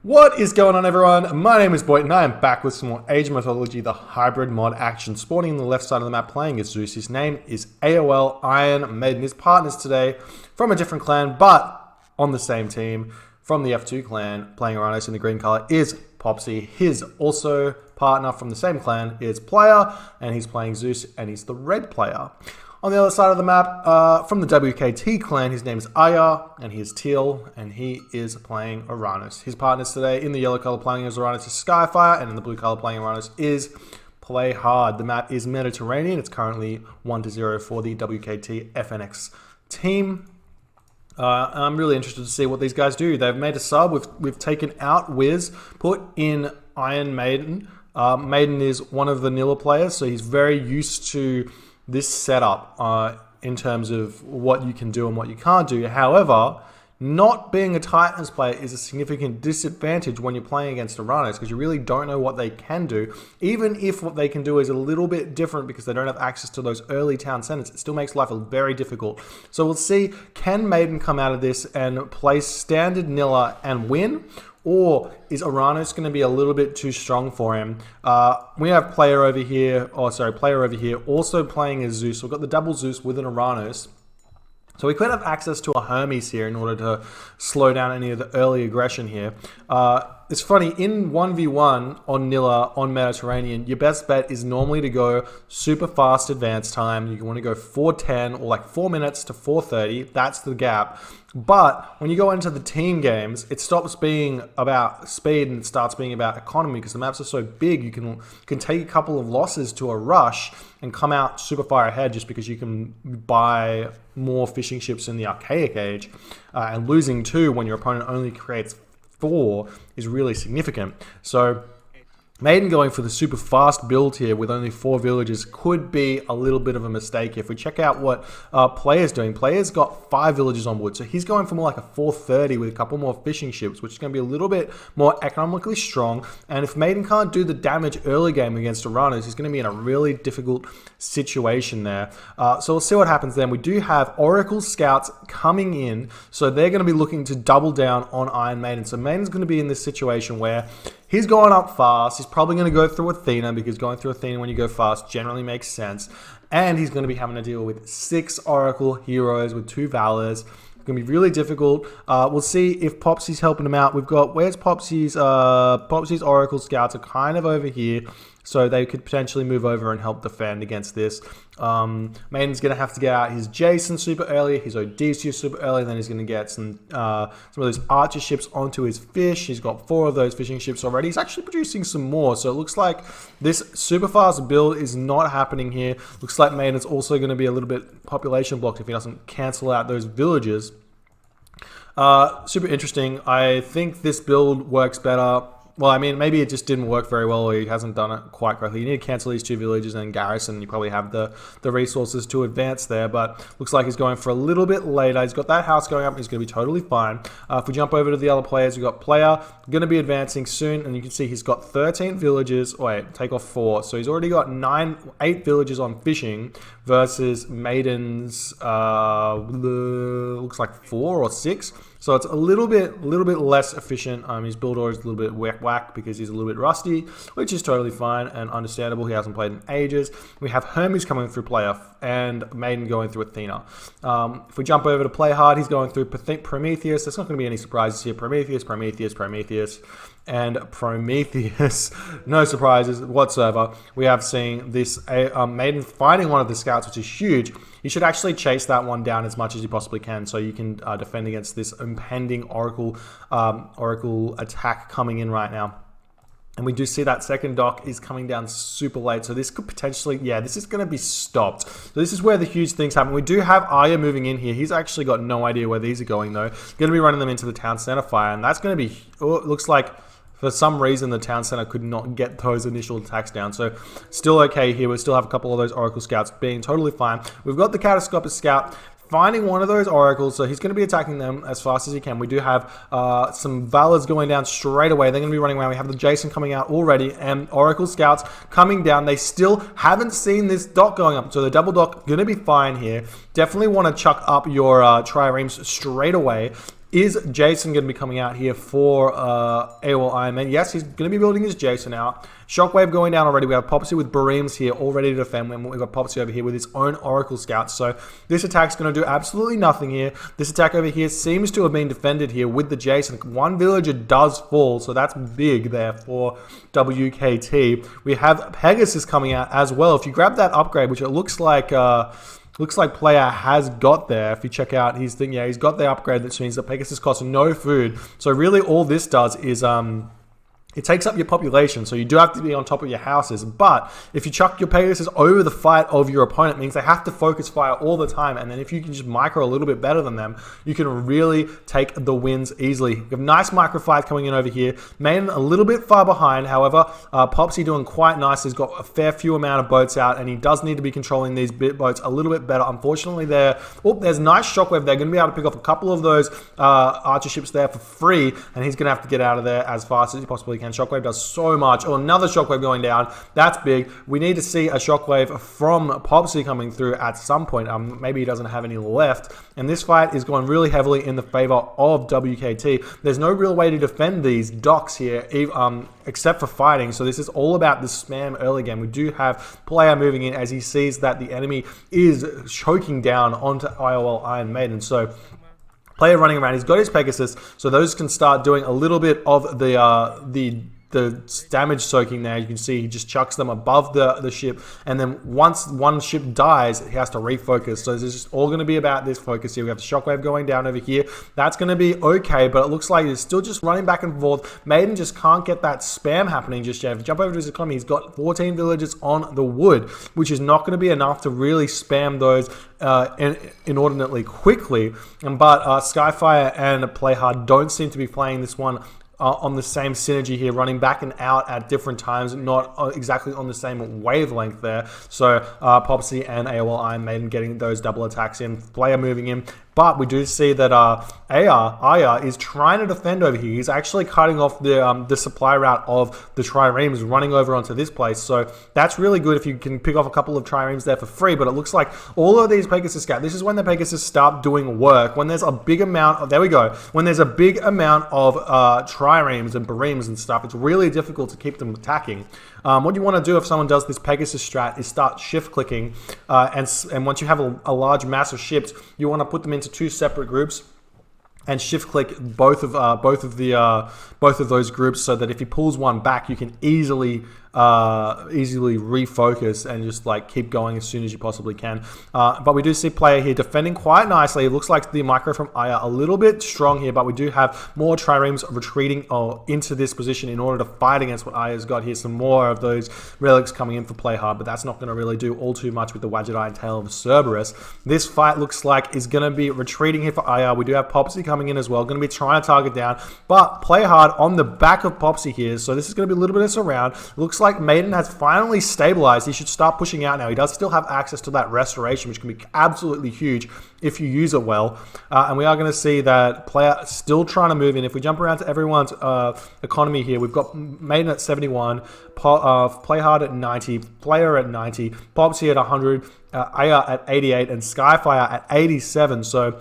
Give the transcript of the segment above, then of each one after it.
What is going on, everyone? My name is Boit and I am back with some more Age of Mythology, the hybrid mod action. Spawning on the left side of the map playing as Zeus. His name is AoL, Iron Maiden. His partners today from a different clan, but on the same team from the F2 clan, playing Oranos in the green color, is Popsie. His also partner from the same clan is Playhrd, and he's playing Zeus, and he's the red player. On the other side of the map, from the WKT clan, his name is Ayah, and he is teal, and he is playing Oranos. His partners today in the yellow color playing as Oranos is Skyfire, and in the blue color playing Oranos is Playhrd. The map is Mediterranean. It's currently 1-0 for the WKT FNX team. I'm really interested to see what these guys do. They've made a sub. We've taken out Wiz, put in Iron Maiden. Maiden is one of the vanilla players, so he's very used to this setup in terms of what you can do and what you can't do. However, not being a Titans player is a significant disadvantage when you're playing against Oranos because you really don't know what they can do. Even if what they can do is a little bit different because they don't have access to those early town centers, it still makes life very difficult. So we'll see, can Maiden come out of this and play standard Nilla and win? Or is Oranos going to be a little bit too strong for him? We have Playhrd over here, also playing as Zeus. We've got the double Zeus with an Oranos. So we could have access to a Hermes here in order to slow down any of the early aggression here. It's funny, in 1v1 on Nilla, on Mediterranean, your best bet is normally to go super fast advance time. You want to go 4:10 or like 4 minutes to 4:30. That's the gap. But when you go into the team games, it stops being about speed and it starts being about economy because the maps are so big. You can take a couple of losses to a rush and come out super far ahead just because you can buy more fishing ships in the Archaic Age. And losing 2 when your opponent only creates 4 is really significant. So Maiden going for the super fast build here with only 4 villages could be a little bit of a mistake. If we check out what Playhr's doing, Playhr's got 5 villages on wood, so he's going for more like a 430 with a couple more fishing ships, which is going to be a little bit more economically strong. And if Maiden can't do the damage early game against Oranos, he's going to be in a really difficult situation there. So we'll see what happens then. We do have Oracle Scouts coming in, so they're going to be looking to double down on Iron Maiden. So Maiden's going to be in this situation where he's going up fast. He's probably going to go through Athena because going through Athena when you go fast generally makes sense. And he's going to be having to deal with 6 Oracle heroes with 2 Valors. It's going to be really difficult. We'll see if Popsie's helping him out. We've got, where's Popsie's? Popsie's Oracle Scouts are kind of over here. So they could potentially move over and help defend against this. Maiden's going to have to get out his Jason super early, his Odysseus super early, and then he's going to get some of those archer ships onto his fish. He's got 4 of those fishing ships already. He's actually producing some more, so it looks like this super fast build is not happening here. Looks like Maiden's also going to be a little bit population blocked if he doesn't cancel out those villages. Super interesting. I think this build works better. Well, I mean, maybe it just didn't work very well or he hasn't done it quite correctly. You need to cancel these 2 villages and garrison. You probably have the resources to advance there, but looks like he's going for a little bit later. He's got that house going up. He's going to be totally fine. If we jump over to the other players, we've got Playhrd going to be advancing soon, and you can see he's got 13 villages. Wait, take off 4. So he's already got 8 villages on fishing versus Maiden's, looks like 4 or 6. So it's a little bit less efficient. His build order is a little bit whack because he's a little bit rusty, which is totally fine and understandable. He hasn't played in ages. We have Hermes coming through Playhrd and Maiden going through Athena. If we jump over to Playhrd, he's going through Prometheus. There's not going to be any surprises here. Prometheus, and Prometheus. No surprises whatsoever. We have seen this Maiden fighting one of the scouts, which is huge. You should actually chase that one down as much as you possibly can so you can defend against this impending Oracle attack coming in right now. And we do see that second dock is coming down super late. So this could potentially, yeah, this is going to be stopped. So this is where the huge things happen. We do have Ayah moving in here. He's actually got no idea where these are going, though. Going to be running them into the town center fire. And that's going to be, it looks like for some reason the town center could not get those initial attacks down. So still okay here. We still have a couple of those Oracle Scouts being totally fine. We've got the Catastrophic Scout finding one of those oracles, so he's going to be attacking them as fast as he can. We do have some Valors going down straight away. They're going to be running around. We have the Jason coming out already, and Oracle Scouts coming down. They still haven't seen this dock going up, so the double dock going to be fine here. Definitely want to chuck up your triremes straight away. Is Jason going to be coming out here for AoL Iron Man? Yes, he's going to be building his Jason out. Shockwave going down already. We have Popsie with Bareems here all ready to defend. We've got Popsie over here with his own Oracle Scouts. So this attack's going to do absolutely nothing here. This attack over here seems to have been defended here with the Jason. One villager does fall, so that's big there for WKT. We have Pegasus coming out as well. If you grab that upgrade, which it looks like Playhrd has got there. If you check out his thing, yeah, he's got the upgrade, that means that Pegasus costs no food. So really all this does is it takes up your population, so you do have to be on top of your houses. But if you chuck your Pegasus over the fight of your opponent, it means they have to focus fire all the time. And then if you can just micro a little bit better than them, you can really take the wins easily. We have nice micro fights coming in over here. Maiden a little bit far behind. However, Popsie doing quite nice. He's got a fair few amount of boats out, and he does need to be controlling these boats a little bit better. Unfortunately, there's nice Shockwave. They're going to be able to pick off a couple of those archer ships there for free, and he's going to have to get out of there as fast as he possibly can. Shockwave does so much. Oh, another Shockwave going down. That's big. We need to see a Shockwave from Popsie coming through at some point. Maybe he doesn't have any left. And this fight is going really heavily in the favor of WKT. There's no real way to defend these docks here, except for fighting. So this is all about the spam early game. We do have Playhrd moving in as he sees that the enemy is choking down onto AoL Iron Maiden. So Playhrd running around, he's got his Pegasus, so those can start doing a little bit of the damage soaking there. You can see he just chucks them above the ship, and then once one ship dies, he has to refocus. So this is just all going to be about this focus here. We have the Shockwave going down over here. That's going to be okay, but it looks like he's still just running back and forth. Maiden just can't get that spam happening just yet. If you jump over to his economy, he's got 14 villagers on the wood, which is not going to be enough to really spam those inordinately quickly. But Skyfire and Playhrd don't seem to be playing this one on the same synergy here, running back and out at different times, not exactly on the same wavelength there. So Popsie and AoL Iron Maiden getting those double attacks in, Playhrd moving in. But we do see that Ayah is trying to defend over here. He's actually cutting off the supply route of the triremes, running over onto this place. So that's really good if you can pick off a couple of triremes there for free. But it looks like all of these Pegasus Scout, this is when the Pegasus start doing work. When there's a big amount of, there we go. When there's a big amount of triremes and bareems and stuff, it's really difficult to keep them attacking. What you want to do if someone does this Pegasus strat is start shift clicking, and once you have a large mass of ships, you want to put them into two separate groups and shift click both of those groups, so that if he pulls one back, you can easily refocus and just like keep going as soon as you possibly can. But we do see Playhrd here defending quite nicely. It looks like the micro from Ayah a little bit strong here, but we do have more triremes retreating into this position in order to fight against what Ayah's got here. Some more of those relics coming in for Playhrd, but that's not going to really do all too much with the Wadjet and Tail of Cerberus. This fight looks like is going to be retreating here for Ayah. We do have Popsie coming in as well, going to be trying to target down, but Playhrd on the back of Popsie here, so this is going to be a little bit of surround. Looks like Maiden has finally stabilized. He should start pushing out now. He does still have access to that restoration, which can be absolutely huge if you use it well. And we are going to see that Playhrd still trying to move in. If we jump around to everyone's economy here, we've got Maiden at 71, Playhrd at 90, Playhrd at 90, Popsie at 100, Ayah at 88, and Skyfire at 87. So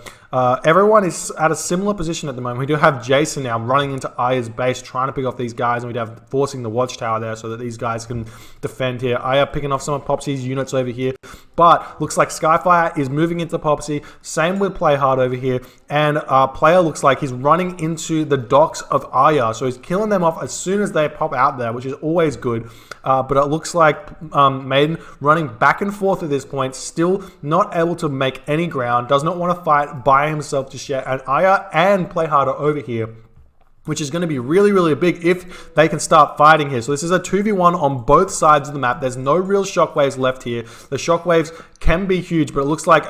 everyone is at a similar position at the moment. We do have Jason now running into Ayah's base, trying to pick off these guys, and we have forcing the watchtower there so that these guys can defend here. Ayah picking off some of Popsie's units over here, but looks like Skyfire is moving into Popsie. Same with Playhrd over here, and Playhrd looks like he's running into the docks of Ayah, so he's killing them off as soon as they pop out there, which is always good. But it looks like Maiden running back and forth at this point, still not able to make any ground, does not want to fight by himself just yet, and Ayah and Playhrd are over here, which is going to be really, really big if they can start fighting here. So this is a 2v1 on both sides of the map. There's no real shockwaves left here. The shockwaves can be huge, but it looks like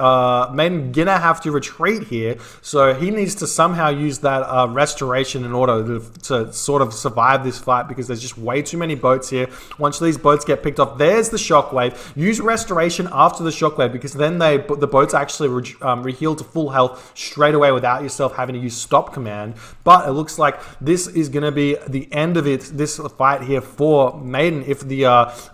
Maiden gonna have to retreat here. So he needs to somehow use that restoration in order to sort of survive this fight, because there's just way too many boats here. Once these boats get picked off, there's the shockwave. Use restoration after the shockwave, because then the boats actually reheal to full health straight away without yourself having to use stop command. But it looks like this is going to be the end of this fight here for Maiden if the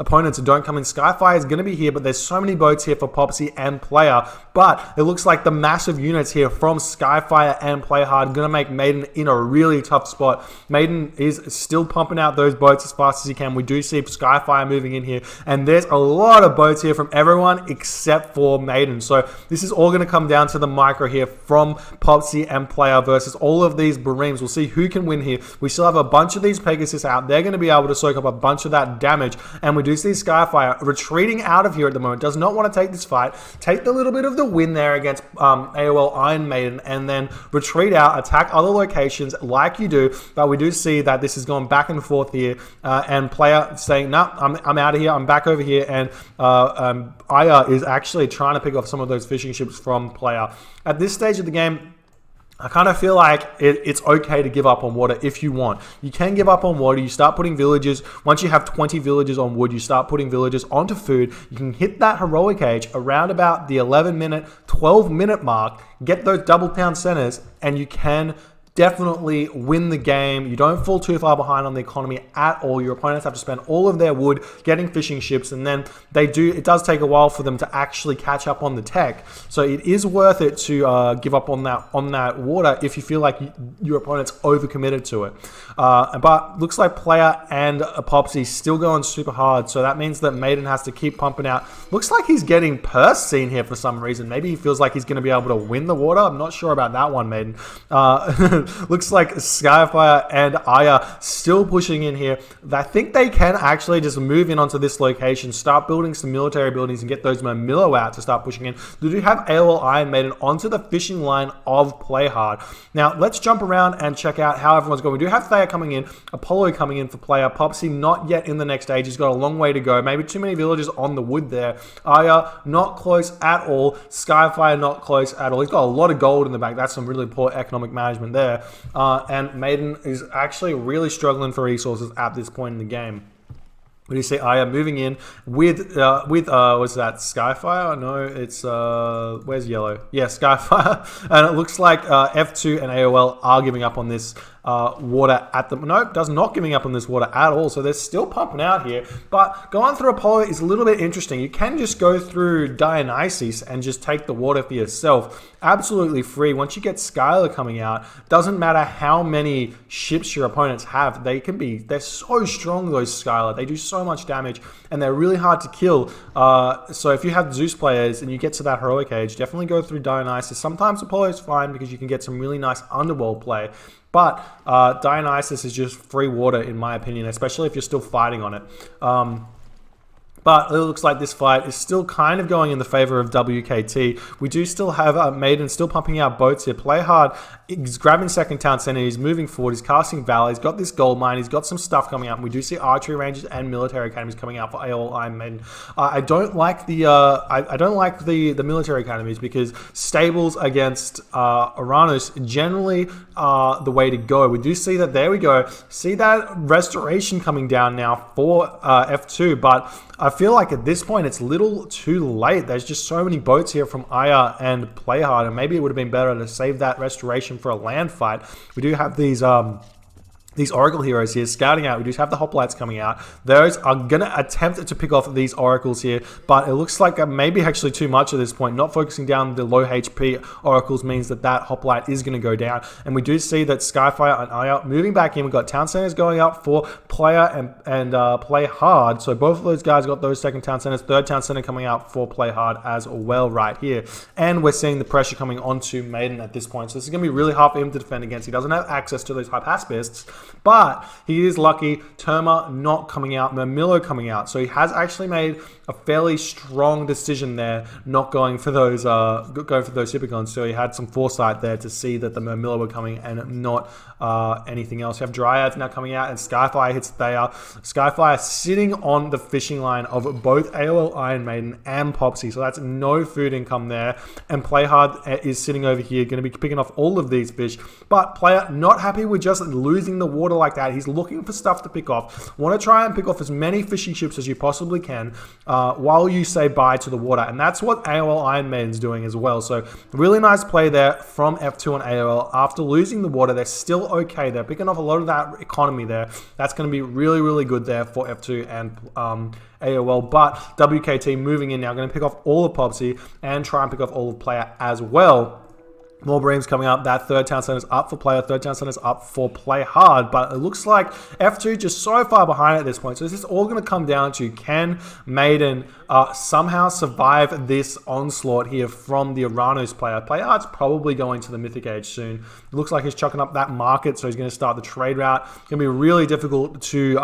opponents don't come in. Skyfire is going to be here, but there's so many boats here for for Popsie and Player, but it looks like the massive units here from Skyfire and Playhrd going to make Maiden in a really tough spot. Maiden is still pumping out those boats as fast as he can. We do see Skyfire moving in here, and there's a lot of boats here from everyone except for Maiden. So this is all going to come down to the micro here from Popsie and Player versus all of these Bareems. We'll see who can win here. We still have a bunch of these Pegasus out. They're going to be able to soak up a bunch of that damage, and we do see Skyfire retreating out of here at the moment. Does not want to take this fight. Take the little bit of the win there against AoL Iron Maiden, and then retreat out, attack other locations like you do. But we do see that this is going back and forth here, and Player saying, no, I'm out of here. I'm back over here, and Ayah is actually trying to pick off some of those fishing ships from Player. At this stage of the game, I kind of feel like it's okay to give up on water if you want. You can give up on water. You start putting villagers. Once you have 20 villagers on wood, you start putting villagers onto food. You can hit that heroic age around about the 11-minute, 12-minute mark, get those double town centers, and you can definitely win the game. You don't fall too far behind on the economy at all. Your opponents have to spend all of their wood getting fishing ships, and then it does take a while for them to actually catch up on the tech. So it is worth it to give up on that water if you feel like your opponent's overcommitted to it. But looks like Player and Popsie still going super hard, so that means that Maiden has to keep pumping out. Looks like he's getting purse seen here for some reason. Maybe he feels like he's going to be able to win the water. I'm not sure about that one, Maiden. Looks like Skyfire and Ayah still pushing in here. I think they can actually just move in onto this location, start building some military buildings, and get those Mermillo out to start pushing in. They do have AoL Iron Maiden onto the fishing line of Playhrd. Now, let's jump around and check out how everyone's going. We do have Thea coming in, Apollo coming in for Player, Popsie not yet in the next stage. He's got a long way to go. Maybe too many villagers on the wood there. Ayah not close at all. Skyfire not close at all. He's got a lot of gold in the back. That's some really poor economic management there. And Maiden is actually really struggling for resources at this point in the game. We do see Ayah moving in with was that Skyfire? No, it's where's yellow? Yeah, Skyfire. And it looks like F2 and AoL are giving up on this water at the... Nope, does not giving up on this water at all. So they're still pumping out here. But going through Apollo is a little bit interesting. You can just go through Dionysus and just take the water for yourself. Absolutely free. Once you get Skylar coming out, doesn't matter how many ships your opponents have. They're so strong, those Skylar. They do so much damage, and they're really hard to kill. So if you have Zeus players and you get to that heroic age, definitely go through Dionysus. Sometimes Apollo is fine because you can get some really nice underworld play. But Dionysus is just free water, in my opinion, especially if you're still fighting on it. But it looks like this fight is still kind of going in the favor of WKT. We do still have Maiden still pumping out boats here. Playhrd is grabbing second town center. He's moving forward. He's casting Valor. He's got this gold mine. He's got some stuff coming out. And we do see archery ranges and military academies coming out for AoL Iron Maiden. I don't like the military academies because stables against Oranos generally are the way to go. We do see that. There we go. See that restoration coming down now for F2, but I feel like at this point it's a little too late. There's just so many boats here from Ayah and Playhrd, and maybe it would have been better to save that restoration for a land fight. We do have these Oracle heroes here scouting out. We just have the hoplites coming out. Those are going to attempt to pick off these Oracles here, but it looks like maybe actually too much at this point. Not focusing down the low HP Oracles means that hoplite is going to go down. And we do see that Skyfire and Ayah moving back in. We've got town centers going up for Player and Playhrd. So both of those guys got those second town centers. Third town center coming out for Playhrd as well right here. And we're seeing the pressure coming onto Maiden at this point. So this is going to be really hard for him to defend against. He doesn't have access to those Hypaspists. But he is lucky. Terma not coming out, Mermillo coming out. So he has actually made a fairly strong decision there, not going for those superguns. So he had some foresight there to see that the Mermillo were coming and not anything else. You have Dryads now coming out, and Skyfire hits Thea. Skyfire sitting on the fishing line of both AoL Iron Maiden and Popsie. So that's no food income there. And Playhrd is sitting over here, going to be picking off all of these fish. But Player not happy with just losing the water order like that, he's looking for stuff to pick off. Want to try and pick off as many fishing ships as you possibly can while you say bye to the water. And that's what AoL Iron Maiden's doing as well. So really nice play there from F2 and AoL. After losing the water, they're still okay. They're picking off a lot of that economy there. That's going to be really, really good there for F2 and AoL. But WKT moving in now, going to pick off all of Popsie and try and pick off all of Player as well. More Breams coming up. That third town center is up for Player. Third town center is up for Playhrd. But it looks like F2 just so far behind at this point. So this is all going to come down to, can Maiden somehow survive this onslaught here from the Oranos player? Playhrd's probably going to the Mythic Age soon. It looks like he's chucking up that market, so he's going to start the trade route. It's going to be really difficult to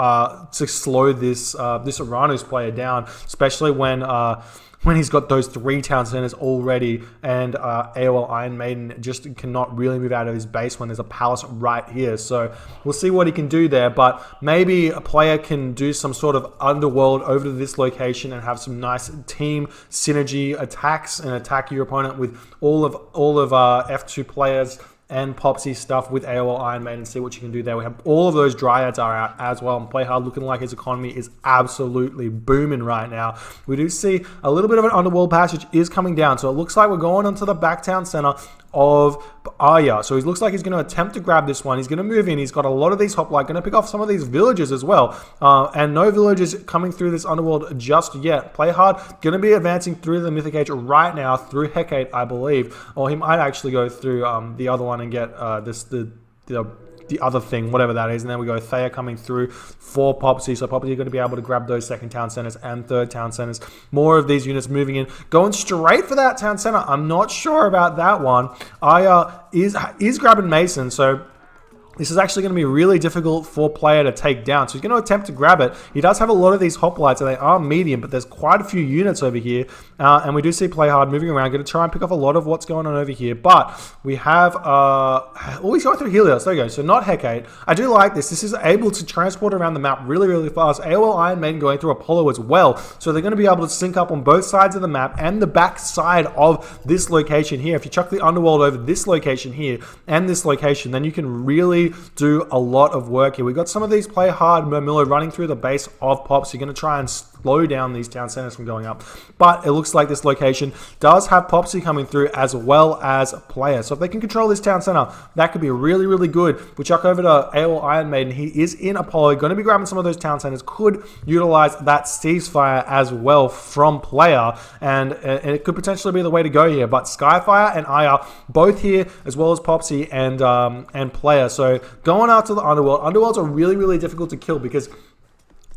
slow this Oranos player down, especially when he's got those 3 town centers already, and AoL Iron Maiden just cannot really move out of his base when there's a palace right here. So we'll see what he can do there, but maybe a player can do some sort of underworld over to this location and have some nice team synergy attacks and attack your opponent with all of F2 players and Popsie stuff with AoL Iron Maiden and see what you can do there. We have all of those Dryads are out as well, and Playhrd looking like his economy is absolutely booming right now. We do see a little bit of an underworld passage is coming down, so it looks like we're going onto the back town center of Ayah. So he looks like he's going to attempt to grab this one. He's going to move in. He's got a lot of these hoplite, going to pick off some of these villages as well. And no villages coming through this underworld just yet. Playhrd going to be advancing through the Mythic Age right now through Hecate, I believe. Or he might actually go through the other one and get the other thing, whatever that is. And then we go Thea coming through for Popsie. So Popsie are going to be able to grab those second town centers and third town centers. More of these units moving in, going straight for that town center. I'm not sure about that one. Ayah is grabbing Mason, so this is actually going to be really difficult for Player to take down. So he's going to attempt to grab it. He does have a lot of these hoplites, and they are medium, but there's quite a few units over here. And we do see Playhrd moving around, going to try and pick off a lot of what's going on over here. But we have, he's going through Helios. There we go. So not Hecate. I do like this. This is able to transport around the map really, really fast. AoL Iron Maiden going through Apollo as well. So they're going to be able to sync up on both sides of the map and the back side of this location here. If you chuck the underworld over this location here and this location, then you can really do a lot of work here. We've got some of these Playhrd Murmillo running through the base of Pops. You're going to try and slow down these town centers from going up. But it looks like this location does have Popsie coming through as well as Player. So if they can control this town center, that could be really, really good. We chuck over to AoL Iron Maiden. He is in Apollo, going to be grabbing some of those town centers. Could utilize that ceasefire as well from Player, and it could potentially be the way to go here. But Skyfire and Ayah both here, as well as Popsie and Player. So going out to the Underworld. Underworlds are really, really difficult to kill because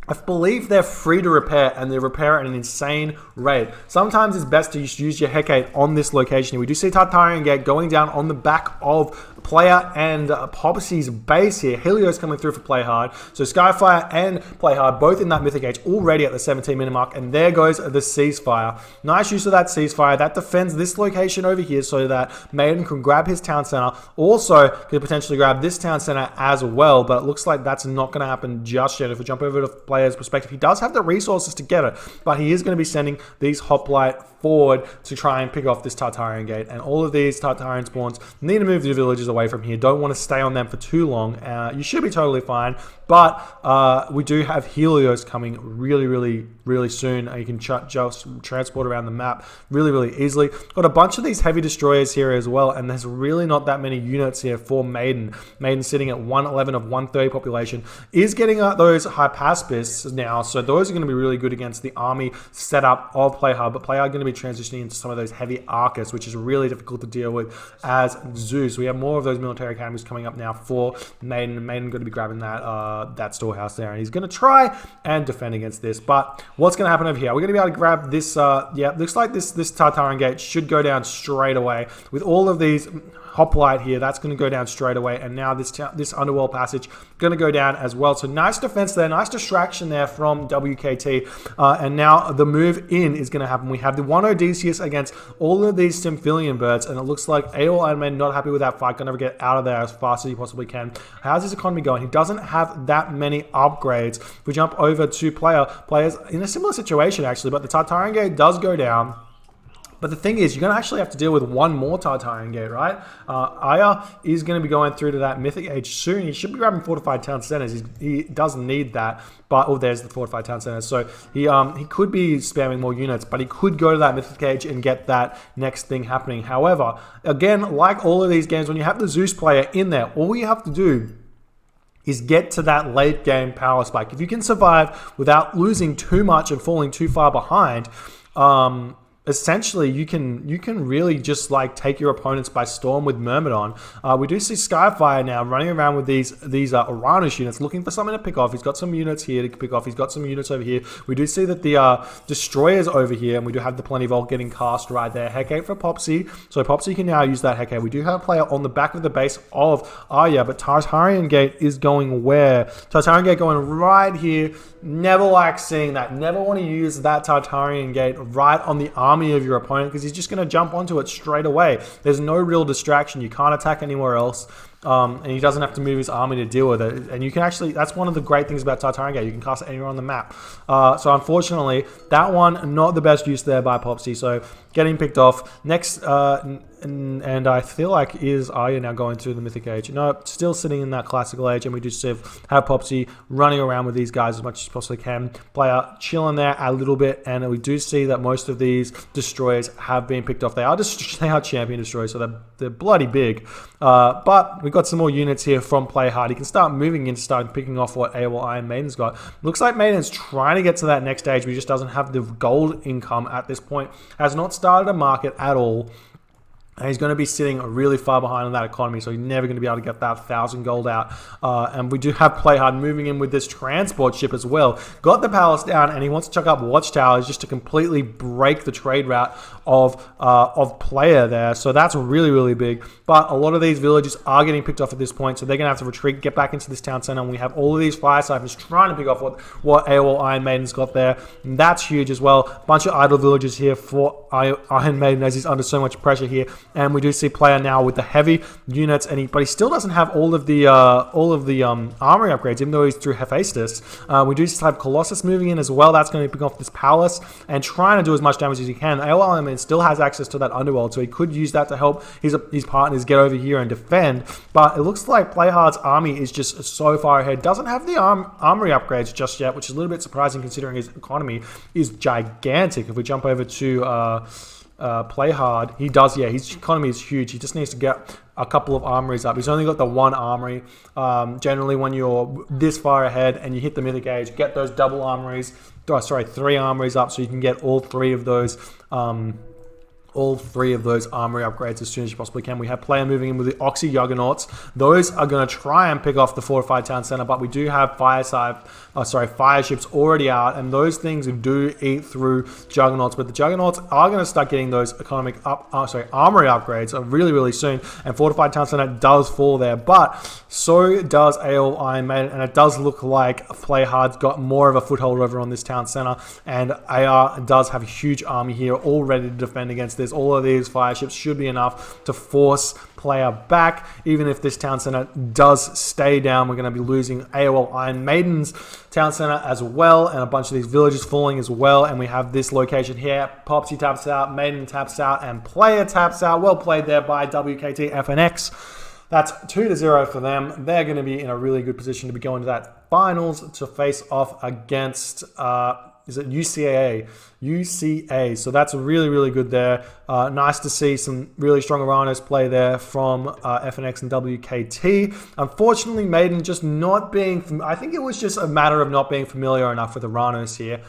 I believe they're free to repair, and they repair at an insane rate. Sometimes it's best to use your Hecate on this location. We do see Tartarian Gate going down on the back of Player and Popsie's base here. Helios coming through for Playhrd. So Skyfire and Playhrd both in that Mythic Age already at the 17-minute mark, and there goes the ceasefire. Nice use of that ceasefire. That defends this location over here so that Maiden can grab his town center. Also could potentially grab this town center as well, but it looks like that's not going to happen just yet. If we jump over to Player's perspective, he does have the resources to get it, but he is going to be sending these hoplite forward to try and pick off this Tartarian Gate. And all of these Tartarian spawns need to move the villages away from here. Don't want to stay on them for too long. You should be totally fine, but we do have Helios coming really, really, really soon. You can just transport around the map really, really easily. Got a bunch of these heavy destroyers here as well, and there's really not that many units here for Maiden. Maiden sitting at 111 of 130 population, is getting those Hypaspists now, so those are going to be really good against the army setup of Playhrd, but Playhrd going to be transitioning into some of those heavy Arcus, which is really difficult to deal with as Zeus. We have more of those military academies coming up now for Maiden. Maiden going to be grabbing that storehouse there, and he's going to try and defend against this. But what's going to happen over here? We're going to be able to grab this. Yeah, looks like this Tartarian Gate should go down straight away with all of these hoplite here. That's going to go down straight away, and now this underworld passage going to go down as well. So nice defense there, nice distraction there from WKT, and now the move in is going to happen. We have the one Odysseus against all of these Symphilian birds, and it looks like AoL Iron Man not happy with that fight. Going to get out of there as fast as he possibly can. How's his economy going? He doesn't have that many upgrades. If we jump over to players in a similar situation actually, but the Tartarian Gate does go down. But the thing is, you're going to actually have to deal with one more Tartarian Gate, right? Ayah is going to be going through to that Mythic Age soon. He should be grabbing fortified town centers. He does need that. But, oh, there's the fortified town centers. So he could be spamming more units, but he could go to that Mythic Age and get that next thing happening. However, again, like all of these games, when you have the Zeus player in there, all you have to do is get to that late game power spike. If you can survive without losing too much and falling too far behind, essentially you can really just like take your opponents by storm with Myrmidon. We do see Skyfire now running around with these Oranos units looking for something to pick off. He's got some units here to pick off. He's got some units over here. We do see that the Destroyer's over here, and we do have the Plenty Vault getting cast right there. Heck 8 for Popsie. So Popsie can now use that Heck 8. We do have a player on the back of the base of Ayah, but Tartarian Gate is going where? Tartarian Gate going right here. Never like seeing that. Never want to use that Tartarian Gate right on the army of your opponent, because he's just going to jump onto it straight away. There's no real distraction. You can't attack anywhere else. And he doesn't have to move his army to deal with it. And you can actually, that's one of the great things about Tartarian Gate. You can cast it anywhere on the map. So unfortunately, that one, not the best use there by Popsie. So getting picked off. Next, and I feel like is Ayah now going through the Mythic Age? No, still sitting in that Classical Age, and we just have Popsie running around with these guys as much as possibly can. Player chilling there a little bit, and we do see that most of these destroyers have been picked off. They are champion destroyers, so they're bloody big. But we've got some more units here from Playhrd. He can start moving in, start picking off what AoL Iron Maiden's got. Looks like Maiden's trying to get to that next stage, but he just doesn't have the gold income at this point. Has not started a market at all. And he's going to be sitting really far behind on that economy, so he's never going to be able to get that 1,000 gold out. And we do have Playhrd moving in with this transport ship as well. Got the palace down, and he wants to chuck up watchtowers just to completely break the trade route of player there. So that's really, really big. But a lot of these villages are getting picked off at this point, so they're going to have to retreat, get back into this town center. And we have all of these fire siphons trying to pick off what AoL Iron Maiden's got there. And that's huge as well. Bunch of idle villages here for Iron Maiden as he's under so much pressure here. And we do see player now with the heavy units, but he still doesn't have all of the armory upgrades, even though he's through Hephaestus. We do still have Colossus moving in as well. That's going to pick off this palace and trying to do as much damage as he can. AoL Iron Maiden still has access to that underworld, so he could use that to help his partners get over here and defend. But it looks like Playhard's army is just so far ahead. Doesn't have the armory upgrades just yet, which is a little bit surprising considering his economy is gigantic. If we jump over to Playhrd, he does, yeah, his economy is huge. He just needs to get a couple of armories up. He's only got the one armory. Generally, when you're this far ahead and you hit the Mythic Age, get those double armories, three armories up, so you can get all three of those armory upgrades as soon as you possibly can. We have player moving in with the Oxy Juggernauts. Those are going to try and pick off the fortified town center, but we do have fire ships already out, and those things do eat through Juggernauts. But the Juggernauts are going to start getting those armory upgrades really, really soon, and fortified town center does fall there, but so does AoL Iron Maiden, and it does look like Playhard's got more of a foothold over on this town center, and AR does have a huge army here all ready to defend against this. All of these fire ships should be enough to force player back. Even if this town center does stay down, we're going to be losing AoL Iron Maiden's town center as well, and a bunch of these villages falling as well. And we have this location here. Popsie taps out, Maiden taps out, and player taps out. Well played there by WKT FNX. That's 2-0 for them. They're going to be in a really good position to be going to that finals to face off against is it UCA? UCA. So that's really, really good there. Nice to see some really strong Oranos play there from FNX and WKT. Unfortunately, Maiden just not being... I think it was just a matter of not being familiar enough with Oranos here.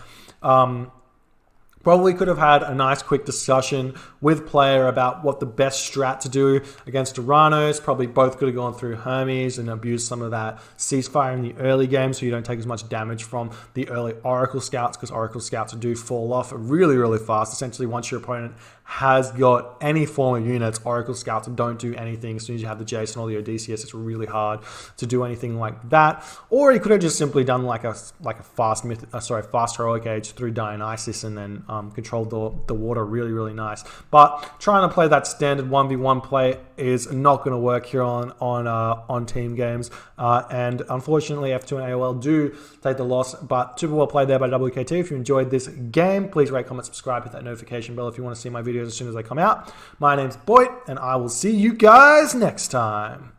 Probably could have had a nice quick discussion with player about what the best strat to do against Oranos. Probably both could have gone through Hermes and abused some of that ceasefire in the early game so you don't take as much damage from the early Oracle Scouts, because Oracle Scouts do fall off really, really fast. Essentially, once your opponent has got any form of units, Oracle Scouts don't do anything. As soon as you have the Jason or the Odysseus, it's really hard to do anything like that. Or he could have just simply done like a fast heroic age through Dionysus and then controlled the water really, really nice. But trying to play that standard 1v1 play is not going to work here on team games. And unfortunately, F2 and AoL do take the loss. But super well played there by WKT. If you enjoyed this game, please rate, comment, subscribe, hit that notification bell if you want to see my videos as soon as they come out. My name's Boit, and I will see you guys next time.